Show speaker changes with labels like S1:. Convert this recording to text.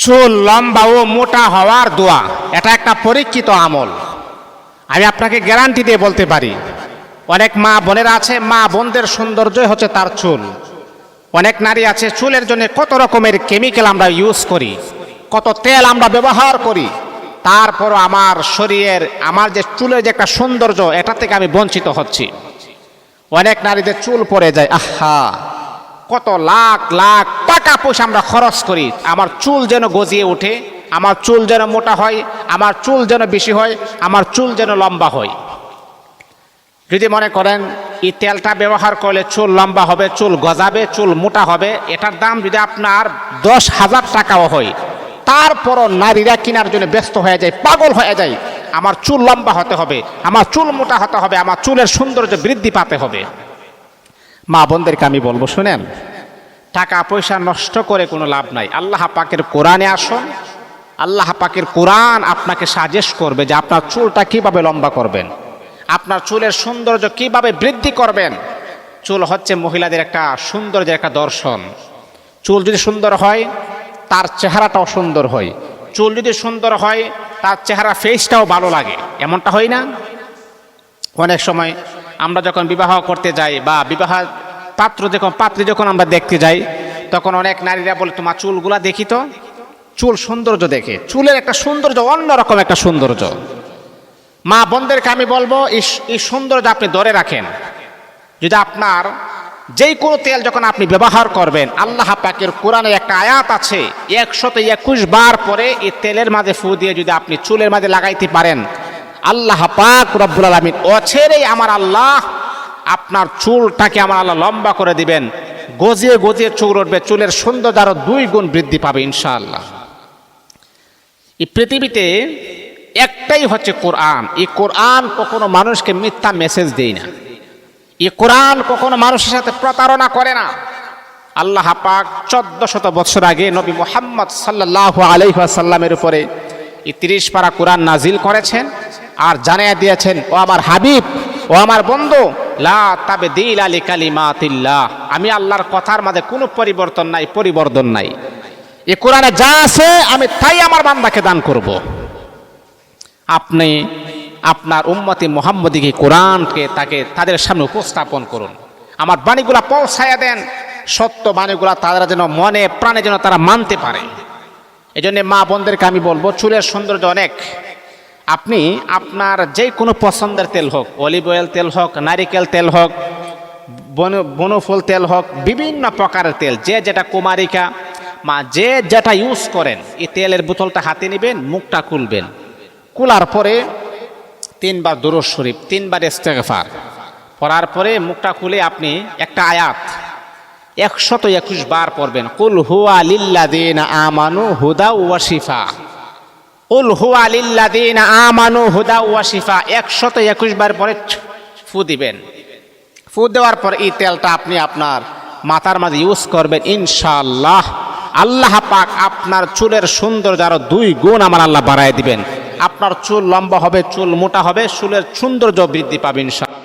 S1: চুল লম্বা ও মোটা হওয়ার দোয়া, এটা একটা পরীক্ষিত আমল। আমি আপনাকে গ্যারান্টি দিয়ে বলতে পারি, অনেক মা বোনেরা আছে, মা বোনদের সৌন্দর্যই হচ্ছে তার চুল। অনেক নারী আছে, চুলের জন্য কত রকমের কেমিক্যাল আমরা ইউজ করি, কত তেল আমরা ব্যবহার করি, তারপরও আমার শরীরের, আমার যে চুলের যে একটা সৌন্দর্য, এটা থেকে আমি বঞ্চিত হচ্ছি। অনেক নারীদের চুল পড়ে যায়, আহা, কত লাখ লাখ টাকা পয়সা আমরা খরচ করি আমার চুল যেন গজিয়ে ওঠে, আমার চুল যেন মোটা হয়, আমার চুল যেন বেশি হয়, আমার চুল যেন লম্বা হয়। যদি মনে করেন এই তেলটা ব্যবহার করলে চুল লম্বা হবে, চুল গজাবে, চুল মোটা হবে, এটার দাম যদি আপনার 10,000 টাকাও হয়, তারপরও নারীরা কেনার জন্য ব্যস্ত হয়ে যায়, পাগল হয়ে যায়। আমার চুল লম্বা হতে হবে, আমার চুল মোটা হতে হবে, আমার চুলের সৌন্দর্য বৃদ্ধি পাতে হবে। মা বোনদেরকে আমি বলবো, শুনেন, টাকা পয়সা নষ্ট করে কোনো লাভ নাই। আল্লাহ পাকের কোরআনে আসুন, আল্লাহ পাকের কোরআন আপনাকে সাজেস্ট করবে যে আপনার চুলটা কিভাবে লম্বা করবেন, আপনার চুলের সৌন্দর্য কিভাবে বৃদ্ধি করবেন। চুল হচ্ছে মহিলাদের একটা সৌন্দর্যের একটা দর্শন। চুল যদি সুন্দর হয়, তার চেহারাটাও সুন্দর হয়। চুল যদি সুন্দর হয়, তার চেহারা ফেসটাও ভালো লাগে। এমনটা হয় না? অনেক সময় আমরা যখন বিবাহ করতে যাই বা বিবাহ পাত্রী যখন আমরা দেখতে যাই, তখন অনেক নারীরা বলে, তোমার চুলগুলা দেখি তো। চুল সৌন্দর্য দেখে, চুলের একটা সৌন্দর্য অন্যরকম একটা সৌন্দর্য। মা বোনদেরকে আমি বলবো, এই সৌন্দর্য আপনি ধরে রাখেন। যদি আপনার যেই কোনো তেল যখন আপনি ব্যবহার করবেন, আল্লাহ পাকের কোরআনে একটা আয়াত আছে, 121 বার পরে এই তেলের মাঝে ফু দিয়ে যদি আপনি চুলের মাঝে লাগাইতে পারেন, আল্লাহ পাক রব্বুল আলামিন অছেরেই আমার আল্লাহ আপনার চুলটাকে আমার আল্লাহ লম্বা করে দিবেন, গজিয়ে গজিয়ে চুল উঠবে, চুলের সৌন্দর্য আরো 2 গুণ বৃদ্ধি পাবে ইনশাআল্লাহ। এই পৃথিবীতে একটাই হচ্ছে কোরআন। এই কোরআন কখনো মানুষকে মিথ্যা মেসেজ দেয় না, এই কোরআন কখনো মানুষের সাথে প্রতারণা করে না। আল্লাহ পাক 1400 বছর আগে নবী মুহাম্মদ সাল্লাল্লাহু আলাইহি ওয়াসাল্লামের উপরে এই 30 পারা কোরআন নাজিল করেছেন আর জানিয়ে দিয়েছেন, ও আমার হাবিব, ও আমার বন্ধু, লা তাবদীলা লিকালিমাতিল্লাহ, আমি আল্লাহর কথার মাঝে কোনো পরিবর্তন নাই, পরিবর্তন নাই। এই কোরআনে যা আছে আমি তাই আমার বান্দাকে দান করব। আপনি আপনার উম্মতি মুহাম্মদীকে কোরআনকে তাদের সামনে উপস্থাপন করুন, আমার বাণীগুলা পৌঁছায়া দেন, সত্য বাণীগুলা তারা যেন মনে প্রাণে যেন তারা মানতে পারে। এই জন্য মা বোনদেরকে আমি বলবো, চুলের সৌন্দর্য অনেক। আপনি আপনার যে কোনো পছন্দের তেল হোক, অলিভ অয়েল তেল হোক, নারিকেল তেল হোক, বনফুল তেল হোক, বিভিন্ন প্রকারের তেল, যে যেটা কুমারিকা মা যে যেটা ইউজ করেন, এই তেলের বোতলটা হাতে নেবেন, মুখটা খুলবেন, খোলার পরে 3 বার দুরূদ শরীফ, 3 বার ইস্তেগফার পড়ার পরে মুখটা খুলে আপনি একটা আয়াত 121 বার পড়বেন, কুল হুয়া লিল্লাযিনা আমানু হুদা ওয়া শিফা, কুল হুয়া লিল্লাযিনা আমানু হুদা ওয়া শিফা 121 বার পরে ফু দিবেন। ফু দেওয়ার পর এই তেলটা আপনি আপনার মাথার মাঝে ইউজ করবেন, ইনশাআল্লাহ আল্লাহ পাক আপনার চুলের সৌন্দর্য আরো 2 গুণ আমার আল্লাহ বাড়ায় দিবেন। আপনার চুল লম্বা হবে, চুল মোটা হবে, চুলের সৌন্দর্য বৃদ্ধি পাবে ইনশাআল্লাহ।